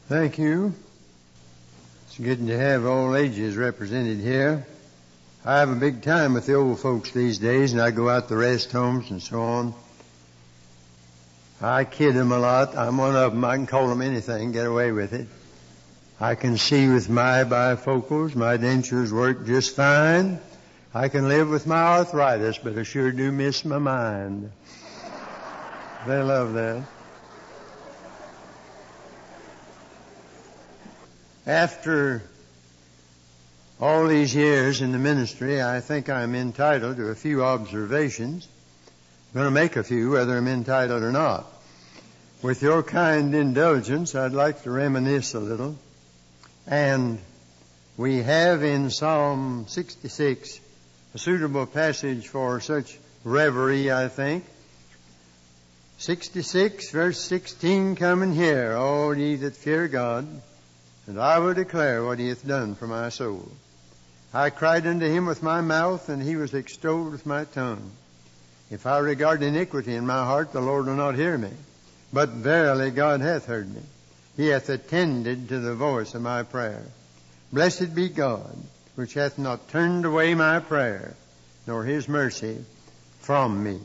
Thank you. It's good to have all ages represented here. I have a big time with the old folks these days, and I go out to rest homes and so on. I kid them a lot. I'm one of them. I can call them anything, get away with it. I can see with my bifocals. My dentures work just fine. I can live with my arthritis, but I sure do miss my mind. They love that. After all these years in the ministry, I think I'm entitled to a few observations. I'm going to make a few, whether I'm entitled or not. With your kind indulgence, I'd like to reminisce a little. And we have in Psalm 66 a suitable passage for such reverie, I think. 66, verse 16, coming here, all ye that fear God, and I will declare what he hath done for my soul. I cried unto him with my mouth, and he was extolled with my tongue. If I regard iniquity in my heart, the Lord will not hear me. But verily God hath heard me. He hath attended to the voice of my prayer. Blessed be God, which hath not turned away my prayer, nor his mercy from me.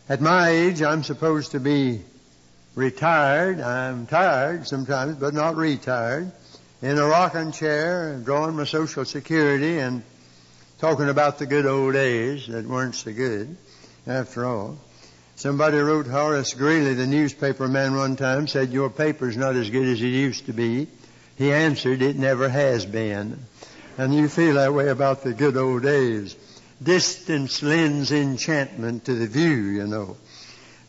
At my age, I'm supposed to be retired. I'm tired sometimes, but not retired. In a rocking chair, drawing my Social Security and talking about the good old days that weren't so good, after all. Somebody wrote Horace Greeley, the newspaper man, one time, said, your paper's not as good as it used to be. He answered, it never has been. And you feel that way about the good old days. Distance lends enchantment to the view, you know.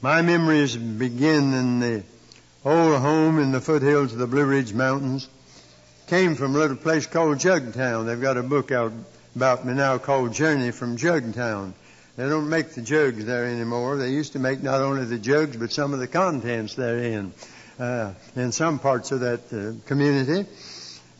My memories begin in the old home in the foothills of the Blue Ridge Mountains. Came from a little place called Jugtown. They've got a book out about me now called Journey from Jugtown. They don't make the jugs there anymore. They used to make not only the jugs, but some of the contents therein in some parts of that community.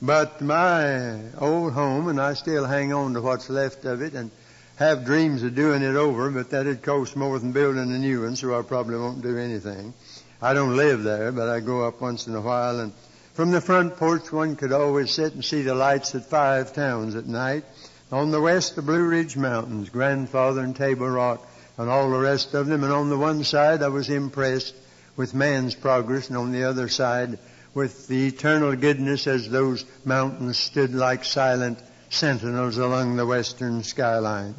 But my old home, and I still hang on to what's left of it, and have dreams of doing it over, but that'd cost more than building a new one, so I probably won't do anything. I don't live there, but I go up once in a while, and from the front porch one could always sit and see the lights at 5 towns at night. On the west, the Blue Ridge Mountains, Grandfather and Table Rock, and all the rest of them. And on the one side, I was impressed with man's progress, and on the other side, with the eternal goodness as those mountains stood like silent sentinels along the western skyline.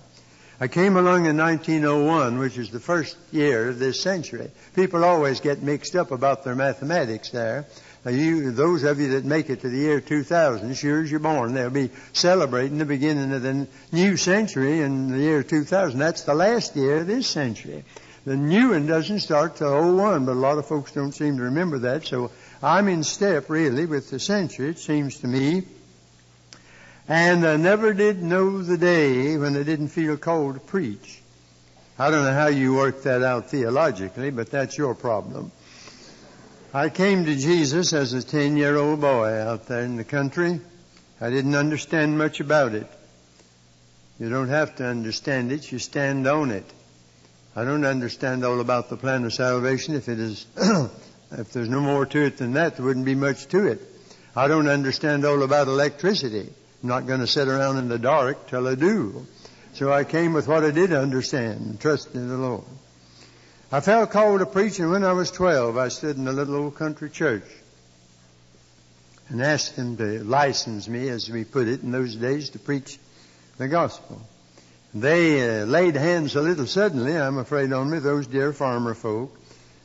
I came along in 1901, which is the first year of this century. People always get mixed up about their mathematics there. Those of you that make it to the year 2000, sure as you're born, they'll be celebrating the beginning of the new century in the year 2000. That's the last year of this century. The new one doesn't start till 01, but a lot of folks don't seem to remember that. So I'm in step, really, with the century, it seems to me. And I never did know the day when I didn't feel called to preach. I don't know how you work that out theologically, but that's your problem. I came to Jesus as a 10-year-old boy out there in the country. I didn't understand much about it. You don't have to understand it, you stand on it. I don't understand all about the plan of salvation. If there's no more to it than that, there wouldn't be much to it. I don't understand all about electricity. I'm not going to sit around in the dark till I do. So I came with what I did understand and trusted in the Lord. I felt called to preach, and when I was 12, I stood in a little old country church and asked them to license me, as we put it in those days, to preach the gospel. They laid hands a little suddenly, I'm afraid, on me, those dear farmer folk.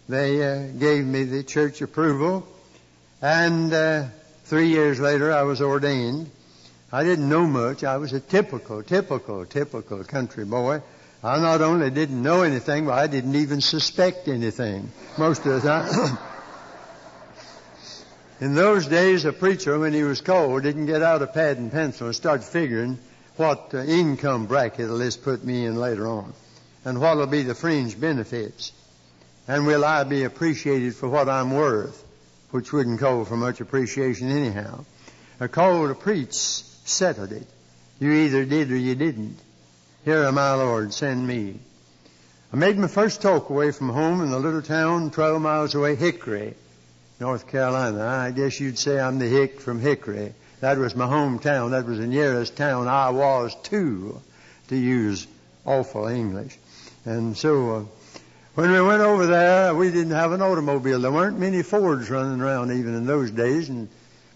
They gave me the church approval, and 3 years later I was ordained. I didn't know much. I was a typical country boy. I not only didn't know anything, but I didn't even suspect anything most of the time. In those days, a preacher, when he was called, didn't get out a pad and pencil and start figuring what income bracket will this put me in later on, and what will be the fringe benefits, and will I be appreciated for what I'm worth, which wouldn't call for much appreciation anyhow. A call to preach settled it. You either did or you didn't. Here am I, Lord, send me. I made my first talk away from home in the little town 12 miles away, Hickory. North Carolina. I guess you'd say I'm the hick from Hickory. That was my hometown. That was the nearest town I was to use awful English. And so when we went over there, we didn't have an automobile. There weren't many Fords running around even in those days, and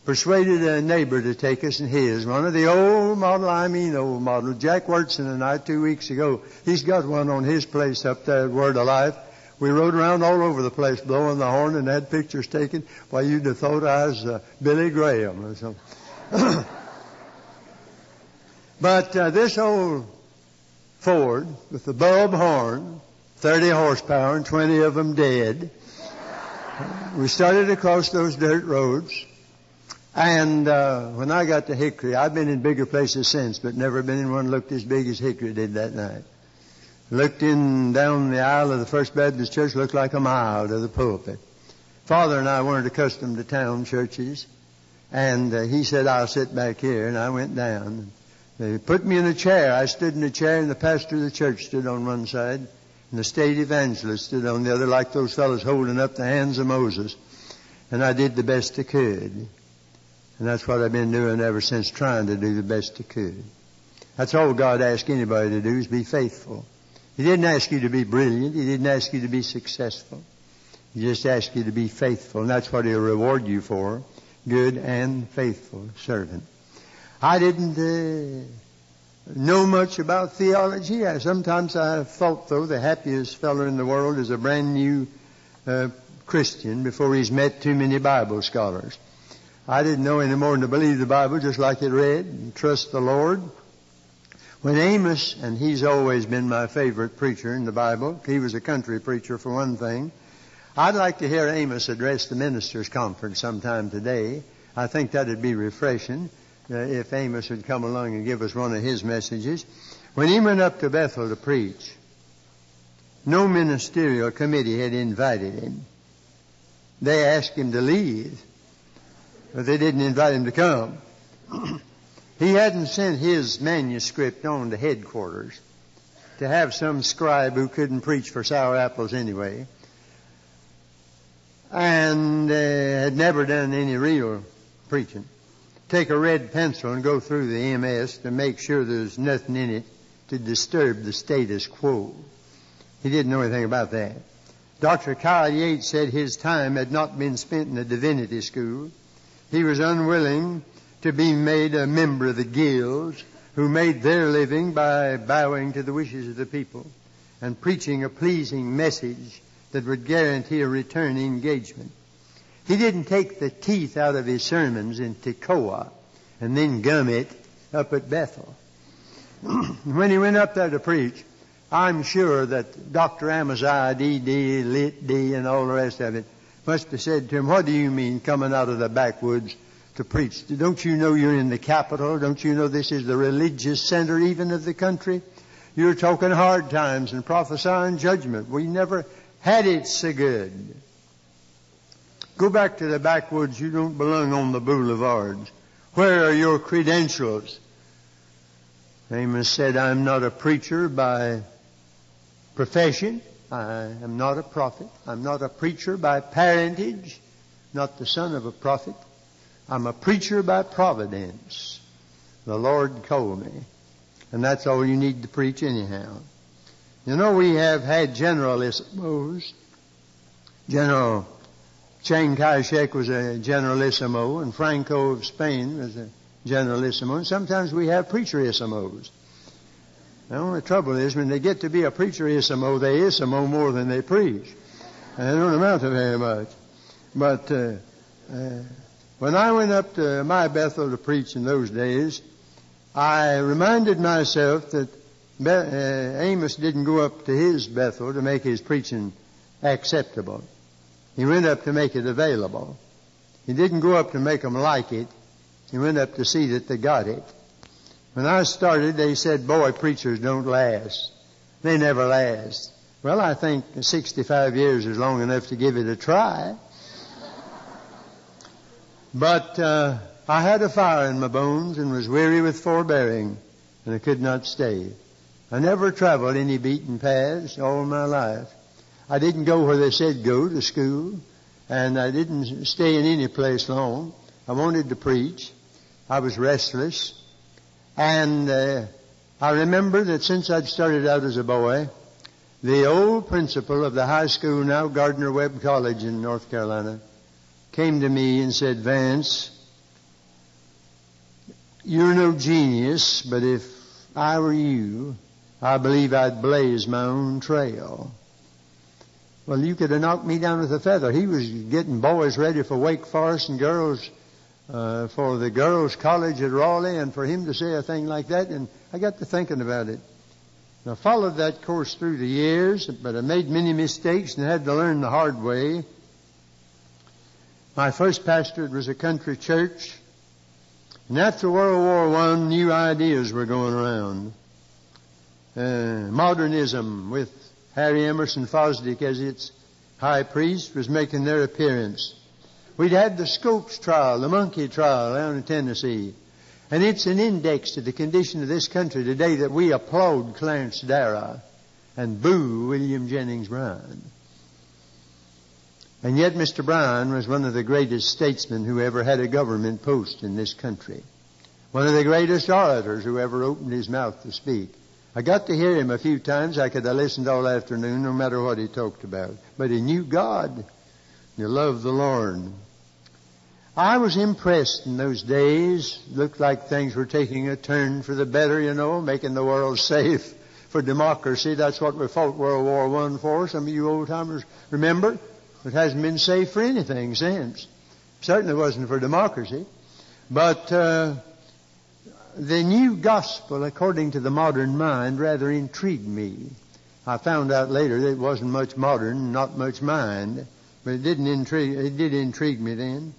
persuaded a neighbor to take us in his. One of the old model, old model. Jack Wurtson and I 2 weeks ago, he's got one on his place up there at Word of Life. We rode around all over the place blowing the horn and had pictures taken. Why, you'd have thought I was Billy Graham or something. But this old Ford with the bulb horn, 30 horsepower and 20 of them dead. We started across those dirt roads. And when I got to Hickory, I've been in bigger places since, but never been in one that looked as big as Hickory did that night. Looked in down the aisle of the First Baptist Church, looked like a mile to the pulpit. Father and I weren't accustomed to town churches, and he said, I'll sit back here, and I went down. They put me in a chair. I stood in a chair, and the pastor of the church stood on one side, and the state evangelist stood on the other, like those fellows holding up the hands of Moses. And I did the best I could. And that's what I've been doing ever since, trying to do the best I could. That's all God asked anybody to do, is be faithful. He didn't ask you to be brilliant. He didn't ask you to be successful. He just asked you to be faithful, and that's what He'll reward you for, good and faithful servant. I didn't know much about theology. Sometimes I thought, though, the happiest fellow in the world is a brand new Christian before he's met too many Bible scholars. I didn't know any more than to believe the Bible just like it read and trust the Lord. When Amos, and he's always been my favorite preacher in the Bible, he was a country preacher for one thing. I'd like to hear Amos address the ministers' conference sometime today. I think that'd be refreshing if Amos would come along and give us one of his messages. When he went up to Bethel to preach, no ministerial committee had invited him. They asked him to leave, but they didn't invite him to come. He hadn't sent his manuscript on to headquarters to have some scribe who couldn't preach for sour apples anyway, and had never done any real preaching. Take a red pencil and go through the MS to make sure there's nothing in it to disturb the status quo. He didn't know anything about that. Dr. Kyle Yates said his time had not been spent in a divinity school. He was unwilling to be made a member of the guilds who made their living by bowing to the wishes of the people and preaching a pleasing message that would guarantee a return engagement. He didn't take the teeth out of his sermons in Tekoa and then gum it up at Bethel. When he went up there to preach, I'm sure that Dr. Amaziah, D.D., Lit D., and all the rest of it must have said to him, what do you mean coming out of the backwoods to preach? Don't you know you're in the capital? Don't you know this is the religious center even of the country? You're talking hard times and prophesying judgment. We never had it so good. Go back to the backwoods. You don't belong on the boulevards. Where are your credentials? Amos said, I'm not a preacher by profession. I am not a prophet. I'm not a preacher by parentage, not the son of a prophet. I'm a preacher by providence. The Lord called me. And that's all you need to preach anyhow. You know, we have had generalissimos. General Chiang Kai-shek was a generalissimo, and Franco of Spain was a generalissimo, and sometimes we have preacherissimos. The only trouble is when they get to be a preacherissimo, they issimo more than they preach. And they don't amount to very much. But when I went up to my Bethel to preach in those days, I reminded myself that Amos didn't go up to his Bethel to make his preaching acceptable. He went up to make it available. He didn't go up to make them like it. He went up to see that they got it. When I started, they said, boy, preachers don't last. They never last. Well, I think 65 years is long enough to give it a try. But I had a fire in my bones and was weary with forbearing, and I could not stay. I never traveled any beaten paths all my life. I didn't go where they said go to school, and I didn't stay in any place long. I wanted to preach. I was restless. And I remember that since I'd started out as a boy, the old principal of the high school, now Gardner-Webb College in North Carolina, came to me and said, Vance, you're no genius, but if I were you, I believe I'd blaze my own trail. Well, you could have knocked me down with a feather. He was getting boys ready for Wake Forest and girls for the girls' college at Raleigh, and for him to say a thing like that, and I got to thinking about it. I followed that course through the years, but I made many mistakes and had to learn the hard way. My first pastorate was a country church, and after World War I, new ideas were going around. Modernism, with Harry Emerson Fosdick as its high priest, was making their appearance. We'd had the Scopes trial, the monkey trial down in Tennessee. And it's an index to the condition of this country today that we applaud Clarence Darragh and boo William Jennings Bryan. And yet Mr. Bryan was one of the greatest statesmen who ever had a government post in this country. One of the greatest orators who ever opened his mouth to speak. I got to hear him a few times. I could have listened all afternoon, no matter what he talked about. But he knew God. He loved the Lord. I was impressed in those days. Looked like things were taking a turn for the better, making the world safe for democracy. That's what we fought World War I for. Some of you old-timers remember. It hasn't been safe for anything since. Certainly wasn't for democracy. But the new gospel, according to the modern mind, rather intrigued me. I found out later that it wasn't much modern, not much mind, but it did intrigue me then.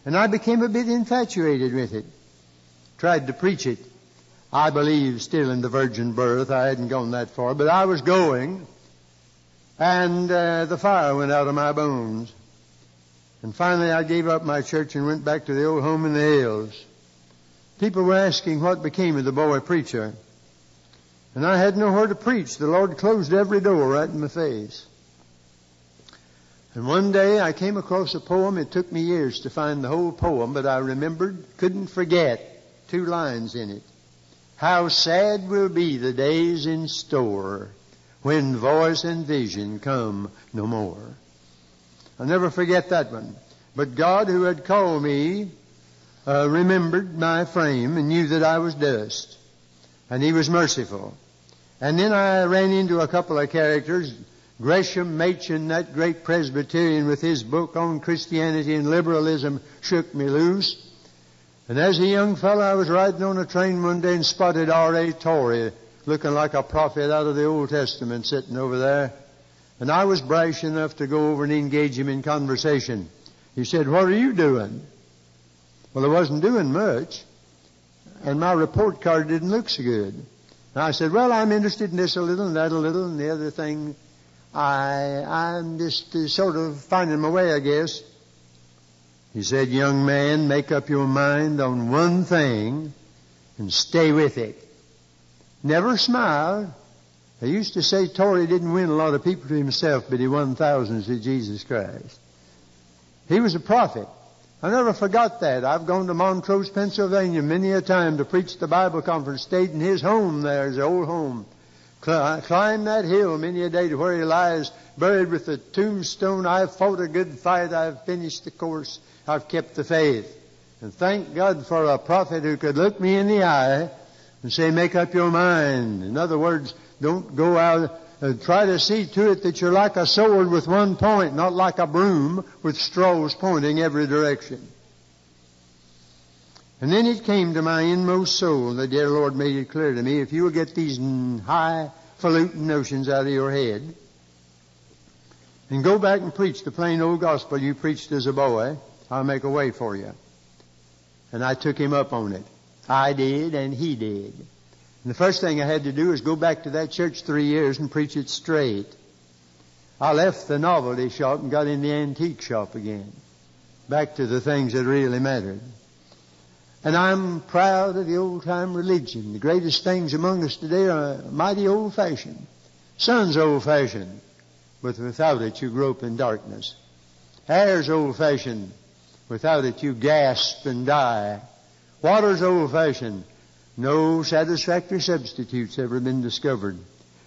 And I became a bit infatuated with it. Tried to preach it. I believe still in the virgin birth. I hadn't gone that far, but I was going. And the fire went out of my bones. And finally I gave up my church and went back to the old home in the hills. People were asking what became of the boy preacher. And I had nowhere to preach. The Lord closed every door right in my face. And one day I came across a poem. It took me years to find the whole poem, but I couldn't forget 2 lines in it. How sad will be the days in store when voice and vision come no more. I'll never forget that one. But God, who had called me, remembered my frame and knew that I was dust. And He was merciful. And then I ran into a couple of characters. Gresham Machen, that great Presbyterian, with his book on Christianity and liberalism, shook me loose. And as a young fellow, I was riding on a train one day and spotted R.A. Torrey, looking like a prophet out of the Old Testament, sitting over there. And I was brash enough to go over and engage him in conversation. He said, "What are you doing?" Well, I wasn't doing much, and my report card didn't look so good. And I said, "Well, I'm interested in this a little and that a little, and the other thing, I'm just sort of finding my way, I guess." He said, "Young man, make up your mind on one thing and stay with it." Never smiled. They used to say Torrey didn't win a lot of people to himself, but he won thousands to Jesus Christ. He was a prophet. I never forgot that. I've gone to Montrose, Pennsylvania many a time to preach the Bible conference, stayed in his home there, his old home. Climbed that hill many a day to where he lies, buried with the tombstone, "I've fought a good fight, I've finished the course, I've kept the faith." And thank God for a prophet who could look me in the eye and say, "Make up your mind." In other words, don't go out and try to see to it that you're like a sword with one point, not like a broom with straws pointing every direction. And then it came to my inmost soul. The dear Lord made it clear to me, if you will get these highfalutin notions out of your head and go back and preach the plain old gospel you preached as a boy, I'll make a way for you. And I took him up on it. I did, and he did. And the first thing I had to do was go back to that church 3 years and preach it straight. I left the novelty shop and got in the antique shop again. Back to the things that really mattered. And I'm proud of the old-time religion. The greatest things among us today are mighty old-fashioned. Son's old-fashioned, but without it you grope in darkness. Air's old-fashioned. Without it, you gasp and die. Water's old-fashioned. No satisfactory substitute's ever been discovered.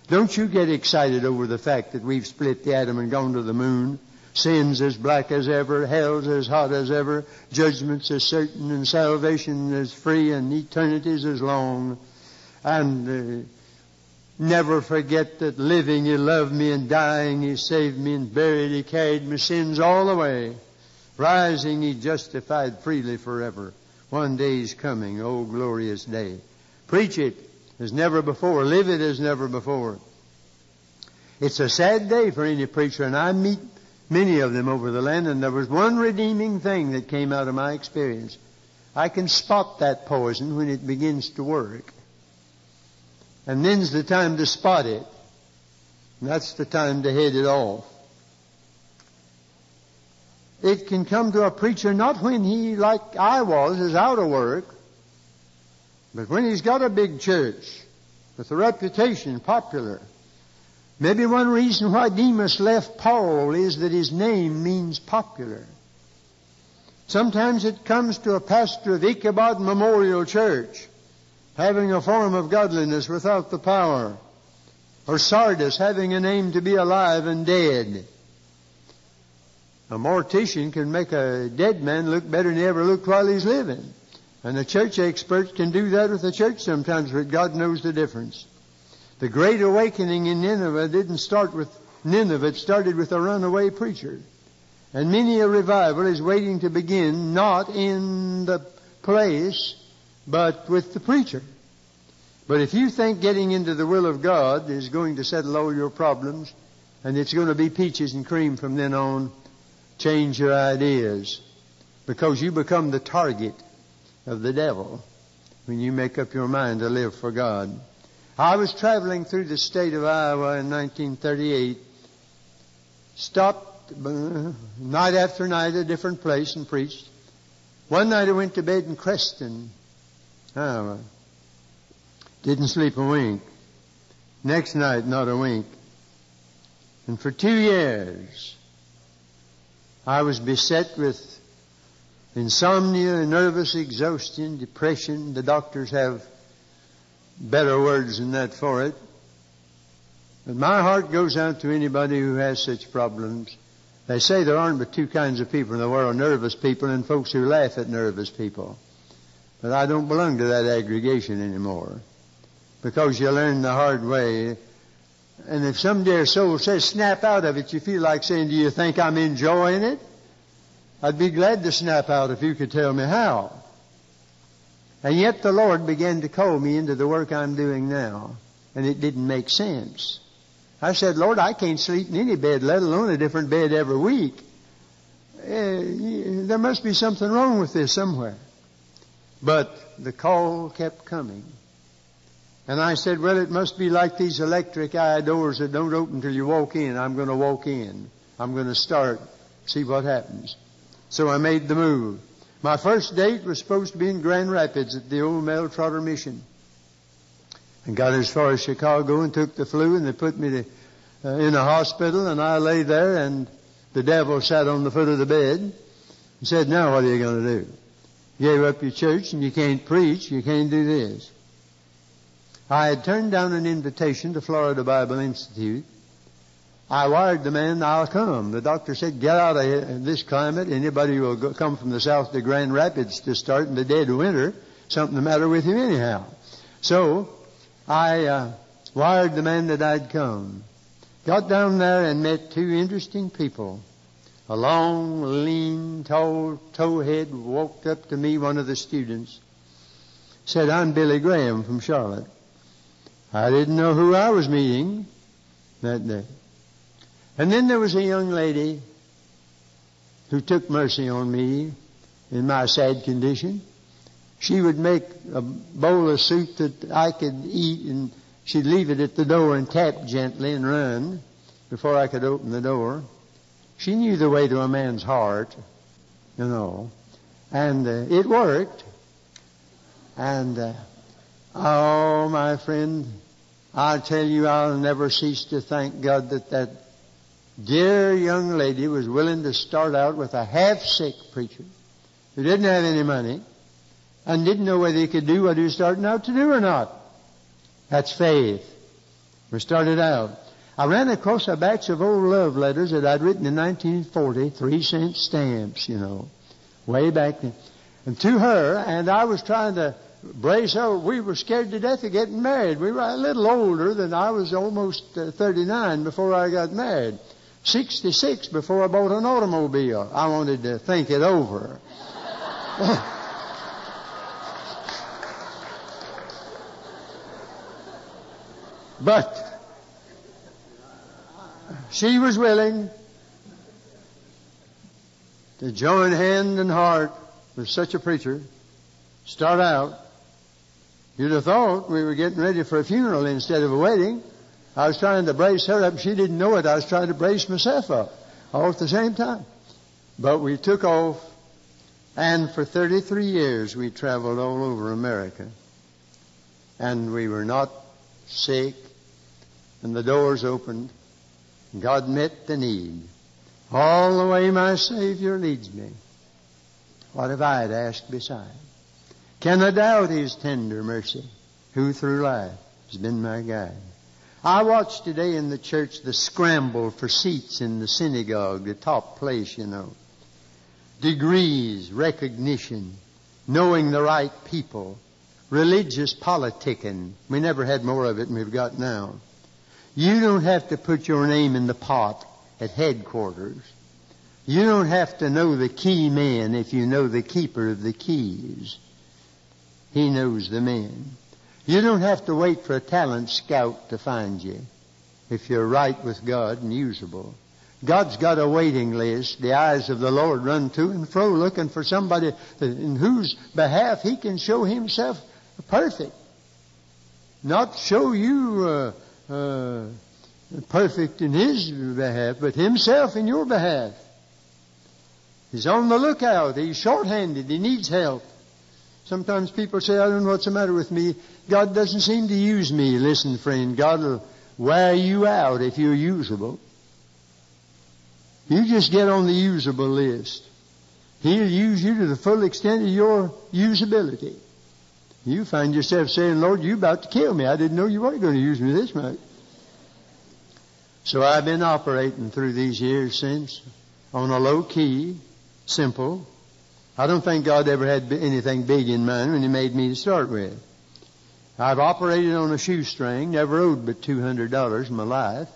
Don't you get excited over the fact that we've split the atom and gone to the moon. Sin's as black as ever, hell's as hot as ever, judgment's as certain, and salvation as free, and eternity's as long. And never forget that living He loved me, and dying He saved me, and buried He carried my sins all away. Rising He justified freely forever. One day's coming, oh glorious day. Preach it as never before. Live it as never before. It's a sad day for any preacher, and I meet many of them over the land, and there was one redeeming thing that came out of my experience. I can spot that poison when it begins to work. And then's the time to spot it. And that's the time to head it off. It can come to a preacher not when he, like I was, is out of work, but when he's got a big church with a reputation, popular. Maybe one reason why Demas left Paul is that his name means popular. Sometimes it comes to a pastor of Ichabod Memorial Church, having a form of godliness without the power, or Sardis, having a name to be alive and dead. A mortician can make a dead man look better than he ever looked while he's living. And a church expert can do that with the church sometimes, but God knows the difference. The Great Awakening in Nineveh didn't start with Nineveh. It started with a runaway preacher. And many a revival is waiting to begin, not in the place, but with the preacher. But if you think getting into the will of God is going to settle all your problems, and it's going to be peaches and cream from then on, change your ideas. Because you become the target of the devil when you make up your mind to live for God. I was traveling through the state of Iowa in 1938, stopped night after night at a different place and preached. One night I went to bed in Creston. Didn't sleep a wink. Next night, not a wink. And for 2 years, I was beset with insomnia, nervous exhaustion, depression. The doctors have better words than that for it. But my heart goes out to anybody who has such problems. They say there aren't but two kinds of people in the world, nervous people and folks who laugh at nervous people. But I don't belong to that aggregation anymore, because you learn the hard way. And if some dear soul says, snap out of it, you feel like saying, do you think I'm enjoying it? I'd be glad to snap out if you could tell me how. And yet the Lord began to call me into the work I'm doing now, and it didn't make sense. I said, Lord, I can't sleep in any bed, let alone a different bed every week. There must be something wrong with this somewhere. But the call kept coming. And I said, well, it must be like these electric eye doors that don't open till you walk in. I'm going to walk in. I'm going to start, see what happens. So I made the move. My first date was supposed to be in Grand Rapids at the old Mel Trotter Mission. And got as far as Chicago and took the flu, and they put me in a hospital, and I lay there, and the devil sat on the foot of the bed and said, now what are you going to do? You gave up your church, and you can't preach, you can't do this. I had turned down an invitation to Florida Bible Institute. I wired the man, I'll come. The doctor said, get out of this climate. Anybody who will come from the south to Grand Rapids to start in the dead of winter, something the matter with him anyhow. So I wired the man that I'd come. Got down there and met two interesting people. A long, lean, tall, towhead walked up to me, one of the students. Said, I'm Billy Graham from Charlotte. I didn't know who I was meeting that day. And then there was a young lady who took mercy on me in my sad condition. She would make a bowl of soup that I could eat, and she'd leave it at the door and tap gently and run before I could open the door. She knew the way to a man's heart, you know. And it worked. And, oh, my friend, I tell you, I'll never cease to thank God that dear young lady was willing to start out with a half-sick preacher who didn't have any money and didn't know whether he could do what he was starting out to do or not. That's faith. We started out. I ran across a batch of old love letters that I'd written in 1940, 3-cent stamps, way back then. And to her, and I was trying to brace her. We were scared to death of getting married. We were a little older than I was, almost 39 before I got married. 66 before I bought an automobile. I wanted to think it over. But she was willing to join hand and heart with such a preacher, start out. You'd have thought we were getting ready for a funeral instead of a wedding. I was trying to brace her up. She didn't know it. I was trying to brace myself up all at the same time. But we took off, and for 33 years we traveled all over America. And we were not sick, and the doors opened. God met the need. All the way my Savior leads me. What have I to ask beside? Can I doubt His tender mercy, who through life has been my guide? I watched today in the church the scramble for seats in the synagogue, the top place, Degrees, recognition, knowing the right people, religious politicking. We never had more of it than we've got now. You don't have to put your name in the pot at headquarters. You don't have to know the key man if you know the keeper of the keys. He knows the man. You don't have to wait for a talent scout to find you if you're right with God and usable. God's got a waiting list. The eyes of the Lord run to and fro looking for somebody in whose behalf He can show Himself perfect. Not show you perfect in His behalf, but Himself in your behalf. He's on the lookout. He's short-handed. He needs help. Sometimes people say, I don't know what's the matter with me. God doesn't seem to use me. Listen, friend, God will wear you out if you're usable. You just get on the usable list. He'll use you to the full extent of your usability. You find yourself saying, Lord, you're about to kill me. I didn't know you were going to use me this much. So I've been operating through these years since on a low key, simple. I don't think God ever had anything big in mind when He made me to start with. I've operated on a shoestring, never owed but $200 in my life.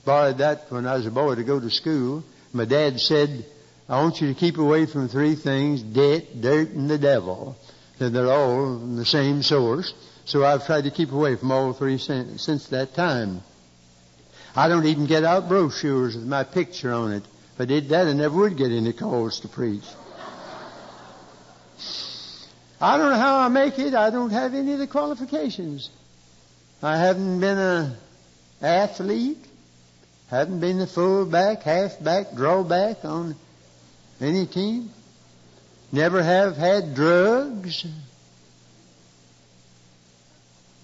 Borrowed that when I was a boy to go to school. My dad said, I want you to keep away from three things, debt, dirt, and the devil. That they're all from the same source. So I've tried to keep away from all three since that time. I don't even get out brochures with my picture on it. If I did that, I never would get any calls to preach. I don't know how I make it. I don't have any of the qualifications. I haven't been an athlete. Haven't been the fullback, halfback, drawback on any team. Never have had drugs.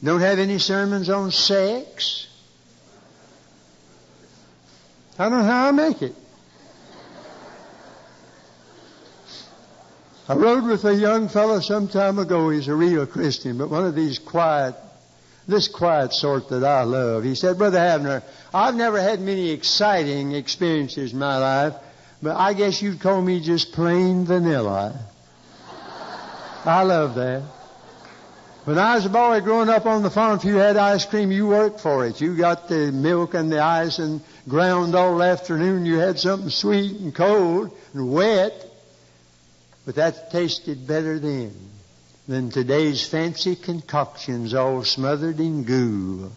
Don't have any sermons on sex. I don't know how I make it. I rode with a young fellow some time ago. He's a real Christian, but one of these this quiet sort that I love. He said, Brother Havner, I've never had many exciting experiences in my life, but I guess you'd call me just plain vanilla. I love that. When I was a boy growing up on the farm, if you had ice cream, you worked for it. You got the milk and the ice and ground all afternoon. You had something sweet and cold and wet. But that tasted better then than today's fancy concoctions all smothered in goo.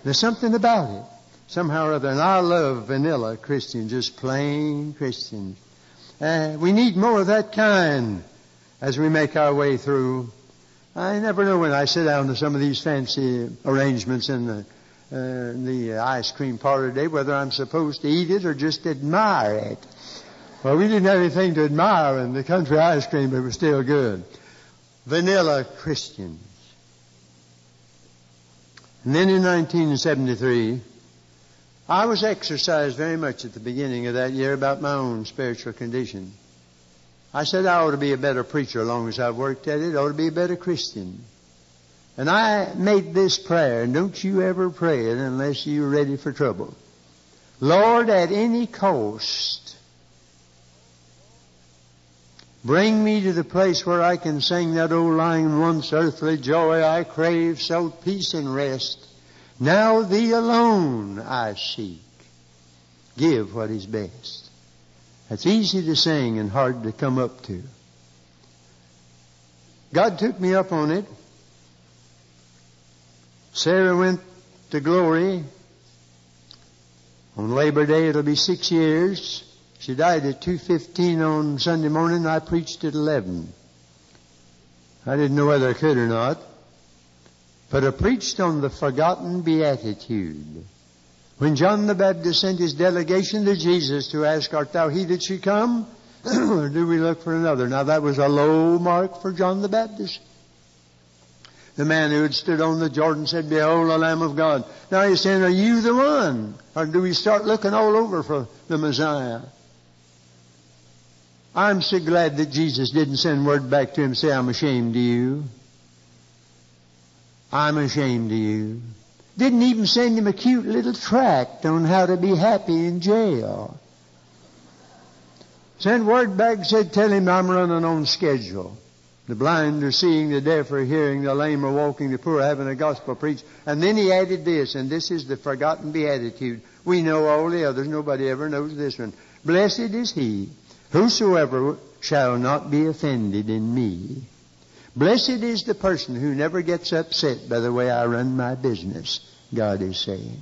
There's something about it, somehow or other. And I love vanilla Christians, just plain Christians. We need more of that kind as we make our way through. I never know when I sit down to some of these fancy arrangements in the ice cream parlor today whether I'm supposed to eat it or just admire it. Well, we didn't have anything to admire in the country ice cream, but it was still good. Vanilla Christians. And then in 1973, I was exercised very much at the beginning of that year about my own spiritual condition. I said I ought to be a better preacher as long as I've worked at it. I ought to be a better Christian. And I made this prayer, and don't you ever pray it unless you're ready for trouble. Lord, at any cost, bring me to the place where I can sing that old line, once earthly joy I crave, so peace and rest. Now Thee alone I seek. Give what is best. That's easy to sing and hard to come up to. God took me up on it. Sarah went to glory. On Labor Day it'll be 6 years. She died at 2:15 on Sunday morning. I preached at 11. I didn't know whether I could or not. But I preached on the forgotten Beatitude. When John the Baptist sent his delegation to Jesus to ask, art thou he that should come? Or do we look for another? Now that was a low mark for John the Baptist. The man who had stood on the Jordan said, behold the Lamb of God. Now he's saying, are you the one? Or do we start looking all over for the Messiah? I'm so glad that Jesus didn't send word back to him and say, I'm ashamed of you. I'm ashamed of you. Didn't even send him a cute little tract on how to be happy in jail. Sent word back and said, tell him I'm running on schedule. The blind are seeing, the deaf are hearing, the lame are walking, the poor are having a gospel preached. And then he added this, and this is the forgotten Beatitude. We know all the others. Nobody ever knows this one. Blessed is he whosoever shall not be offended in me. Blessed is the person who never gets upset by the way I run my business, God is saying.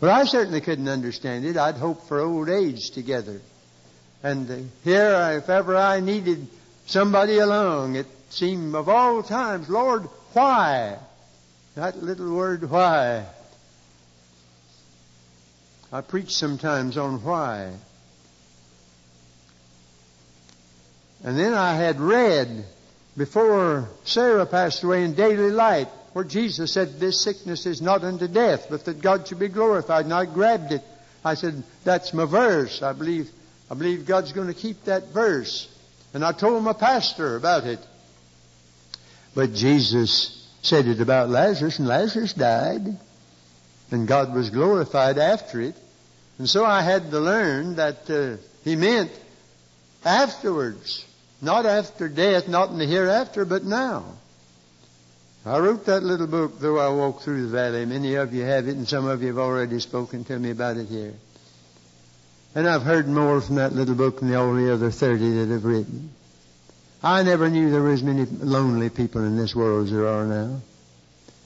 Well, I certainly couldn't understand it. I'd hoped for old age together. And here, if ever I needed somebody along, it seemed of all times, Lord, why? That little word, why. I preach sometimes on why. And then I had read before Sarah passed away in Daily Light, where Jesus said, this sickness is not unto death, but that God should be glorified. And I grabbed it. I said, that's my verse. I believe God's going to keep that verse. And I told my pastor about it. But Jesus said it about Lazarus, and Lazarus died. And God was glorified after it. And so I had to learn that he meant afterwards. Not after death, not in the hereafter, but now. I wrote that little book, Though I Walk Through the Valley. Many of you have it, and some of you have already spoken to me about it here. And I've heard more from that little book than all the other 30 that I've written. I never knew there were as many lonely people in this world as there are now.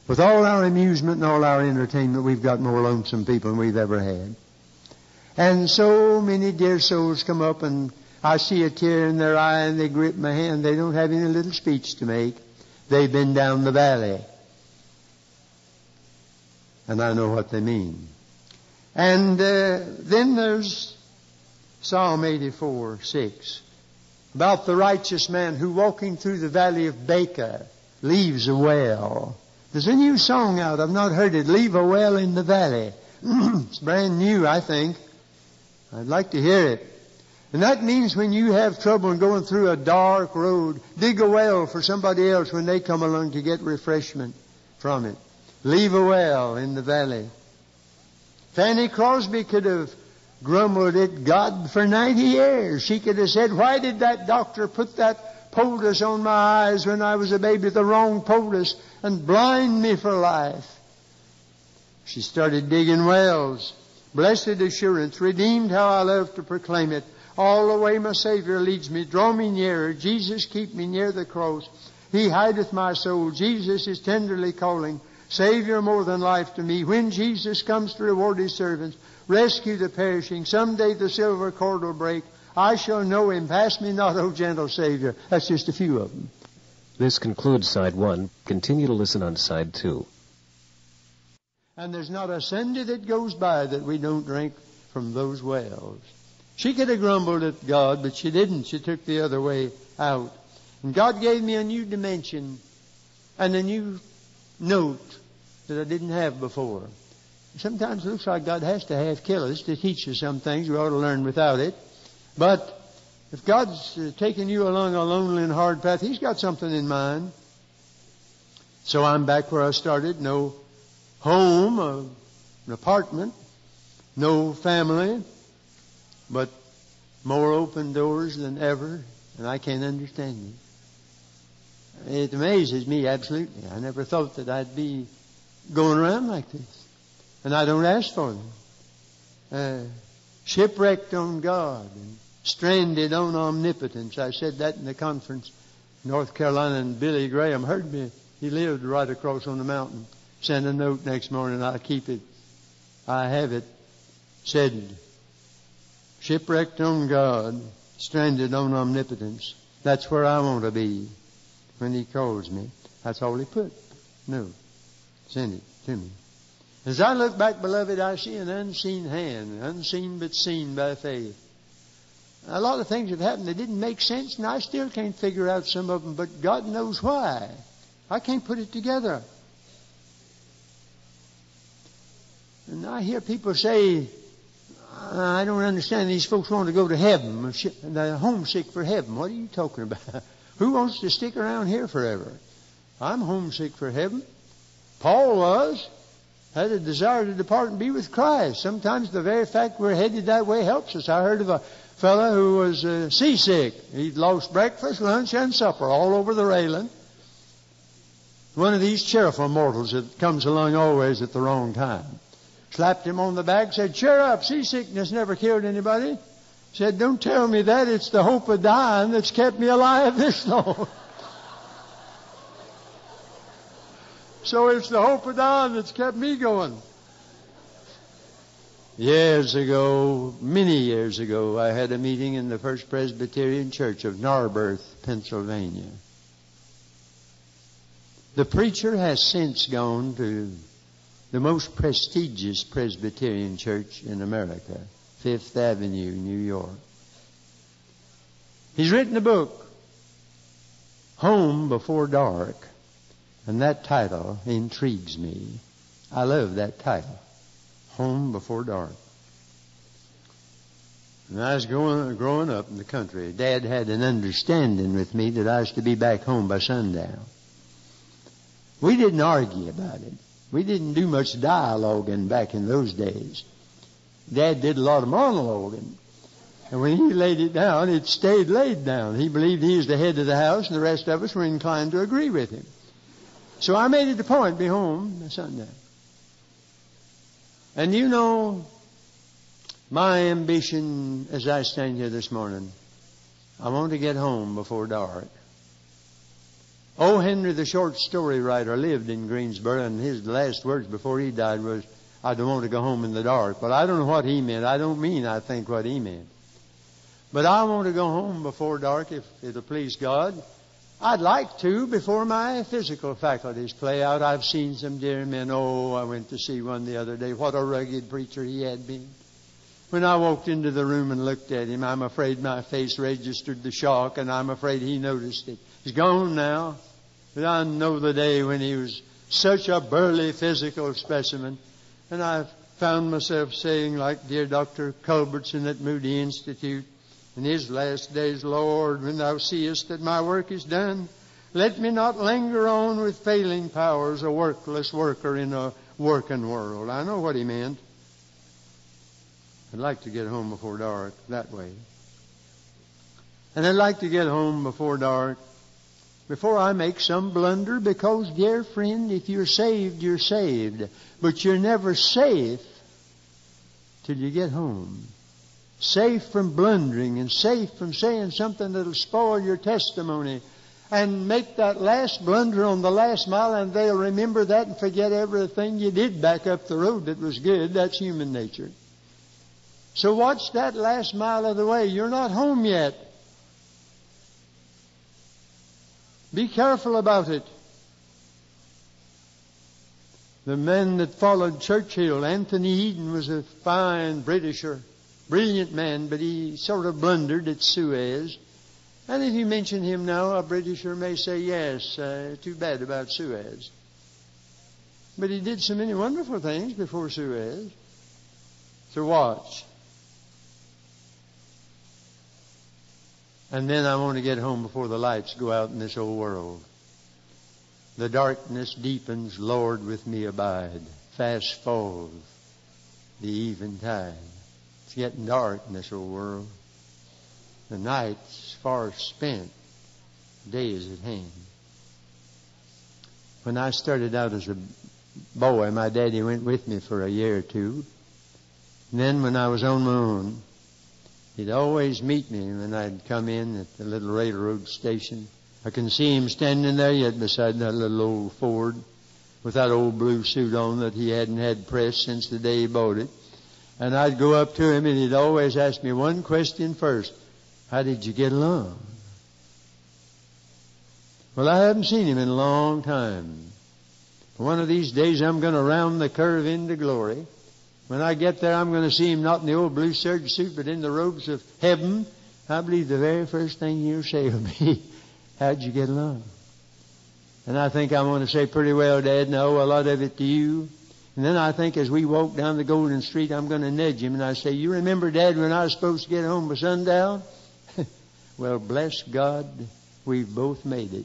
With all our amusement and all our entertainment, we've got more lonesome people than we've ever had. And so many dear souls come up, and I see a tear in their eye, and they grip my hand. They don't have any little speech to make. They've been down the valley. And I know what they mean. And then there's Psalm 84:6. About the righteous man who, walking through the valley of Baca, leaves a well. There's a new song out. I've not heard it. Leave a well in the valley. It's brand new, I think. I'd like to hear it. And that means when you have trouble and going through a dark road, dig a well for somebody else when they come along to get refreshment from it. Leave a well in the valley. Fanny Crosby could have grumbled at God for 90 years. She could have said, why did that doctor put that poultice on my eyes when I was a baby, the wrong poultice, and blind me for life? She started digging wells. Blessed assurance, redeemed, how I love to proclaim it. All the way my Savior leads me, draw me nearer. Jesus, keep me near the cross. He hideth my soul. Jesus is tenderly calling. Savior more than life to me. When Jesus comes to reward His servants, rescue the perishing. Someday the silver cord will break. I shall know Him. Pass me not, O gentle Savior. That's just a few of them. This concludes Side 1. Continue to listen on Side 2. And there's not a Sunday that goes by that we don't drink from those wells. She could have grumbled at God, but she didn't. She took the other way out. And God gave me a new dimension and a new note that I didn't have before. Sometimes it looks like God has to have killers to teach you some things we ought to learn without it. But if God's taking you along a lonely and hard path, He's got something in mind. So I'm back where I started. No home, an apartment, no family, but more open doors than ever, and I can't understand it. It amazes me absolutely. I never thought that I'd be going around like this. And I don't ask for them. Shipwrecked on God and stranded on omnipotence. I said that in the conference in North Carolina, and Billy Graham heard me. He lived right across on the mountain. Sent a note next morning. I keep it. I have it. Said, shipwrecked on God, stranded on omnipotence. That's where I want to be when He calls me. That's all He put. No. Send it to me. As I look back, beloved, I see an unseen hand, unseen but seen by faith. A lot of things have happened that didn't make sense, and I still can't figure out some of them, but God knows why. I can't put it together. And I hear people say, I don't understand, these folks want to go to heaven. They're homesick for heaven. What are you talking about? Who wants to stick around here forever? I'm homesick for heaven. Paul was. Had a desire to depart and be with Christ. Sometimes the very fact we're headed that way helps us. I heard of a fellow who was seasick. He'd lost breakfast, lunch, and supper all over the railing. One of these cheerful mortals that comes along always at the wrong time. Slapped him on the back, said, cheer up, seasickness never killed anybody. Said, don't tell me that, it's the hope of dying that's kept me alive this long. So it's the hope of dying that's kept me going. Years ago, many years ago, I had a meeting in the First Presbyterian Church of Narberth, Pennsylvania. The preacher has since gone to the most prestigious Presbyterian church in America, Fifth Avenue, New York. He's written a book, Home Before Dark, and that title intrigues me. I love that title, Home Before Dark. When I was growing up in the country, Dad had an understanding with me that I was to be back home by sundown. We didn't argue about it. We didn't do much dialoguing back in those days. Dad did a lot of monologuing. And when he laid it down, it stayed laid down. He believed he was the head of the house, and the rest of us were inclined to agree with him. So I made it a point to be home by sundown. And you know, my ambition as I stand here this morning, I want to get home before dark. O. Henry, the short story writer, lived in Greensboro, and his last words before he died was, I don't want to go home in the dark. But I don't know what he meant. I don't mean I think what he meant. But I want to go home before dark if it'll please God. I'd like to before my physical faculties play out. I've seen some dear men. Oh, I went to see one the other day. What a rugged preacher he had been. When I walked into the room and looked at him, I'm afraid my face registered the shock, and I'm afraid he noticed it. He's gone now. But I know the day when he was such a burly physical specimen. And I've found myself saying, like dear Dr. Culbertson at Moody Institute, in his last days, Lord, when thou seest that my work is done, let me not linger on with failing powers, a workless worker in a working world. I know what he meant. I'd like to get home before dark that way. And I'd like to get home before dark before I make some blunder, because, dear friend, if you're saved, you're saved. But you're never safe till you get home. Safe from blundering and safe from saying something that'll spoil your testimony and make that last blunder on the last mile, and they'll remember that and forget everything you did back up the road that was good. That's human nature. So watch that last mile of the way. You're not home yet. Be careful about it. The men that followed Churchill, Anthony Eden, was a fine Britisher, brilliant man, but he sort of blundered at Suez. And if you mention him now, a Britisher may say, yes, too bad about Suez. But he did so many wonderful things before Suez. So watch. And then I want to get home before the lights go out in this old world. The darkness deepens, Lord, with me abide. Fast falls the eventide. It's getting dark in this old world. The night's far spent. Day is at hand. When I started out as a boy, my daddy went with me for a year or two. And then when I was on my own, he'd always meet me when I'd come in at the little railroad station. I can see him standing there yet beside that little old Ford with that old blue suit on that he hadn't had pressed since the day he bought it. And I'd go up to him and he'd always ask me one question first. How did you get along? Well, I haven't seen him in a long time. One of these days I'm going to round the curve into glory. When I get there, I'm going to see him not in the old blue serge suit, but in the robes of heaven. I believe the very first thing he'll say to me, how'd you get along? And I think I'm going to say, pretty well, Dad, and I owe a lot of it to you. And then I think as we walk down the Golden Street, I'm going to nudge him and I say, you remember, Dad, when I was supposed to get home by sundown? Well, bless God, we've both made it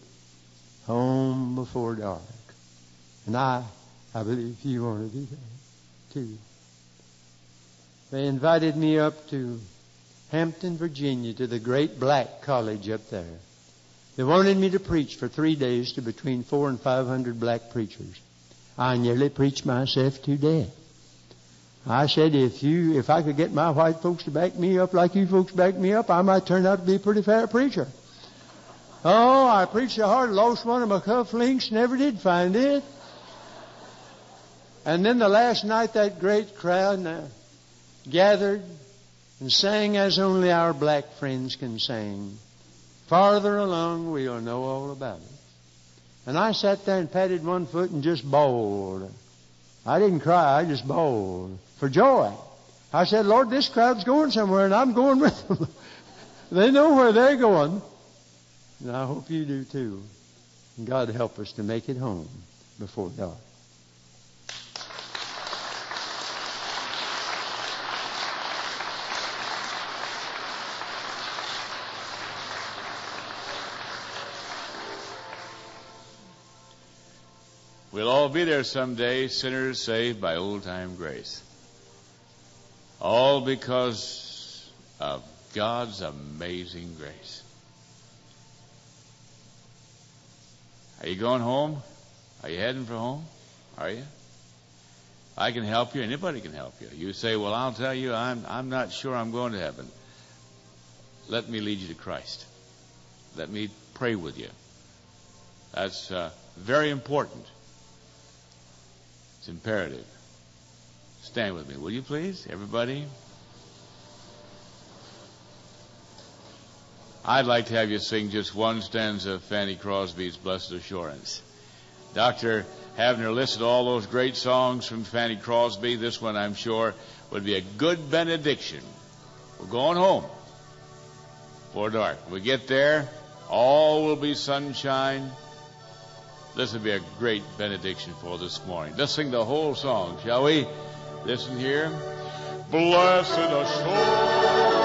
home before dark. And I believe you want to do that too. They invited me up to Hampton, Virginia, to the great black college up there. They wanted me to preach for 3 days to between 400 and 500 black preachers. I nearly preached myself to death. I said, if I could get my white folks to back me up like you folks back me up, I might turn out to be a pretty fair preacher. Oh, I preached so hard, lost one of my cufflinks, never did find it. And then the last night, that great crowd gathered and sang as only our black friends can sing. Farther along, we'll know all about it. And I sat there and patted one foot and just bawled. I didn't cry, I just bawled for joy. I said, Lord, this crowd's going somewhere and I'm going with them. They know where they're going. And I hope you do too. And God help us to make it home before dark. We'll all be there someday, sinners saved by old-time grace. All because of God's amazing grace. Are you going home? Are you heading for home? Are you? I can help you. Anybody can help you. You say, well, I'll tell you, I'm not sure I'm going to heaven. Let me lead you to Christ. Let me pray with you. That's very important. It's imperative. Stand with me, will you please, everybody? I'd like to have you sing just one stanza of Fanny Crosby's Blessed Assurance. Dr. Havner listed all those great songs from Fanny Crosby. This one, I'm sure, would be a good benediction. We're going home before dark. When we get there, all will be sunshine. This would be a great benediction for this morning. Let's sing the whole song, shall we? Listen here. Blessed assurance.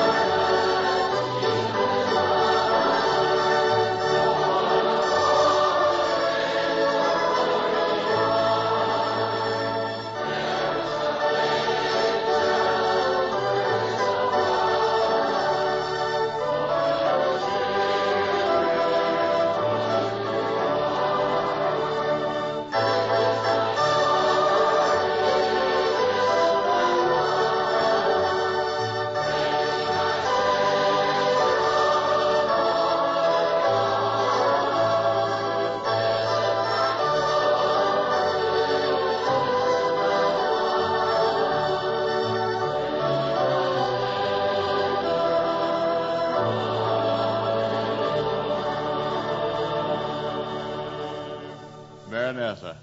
Maranatha,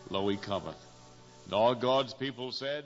lo, he cometh. And all God's people said,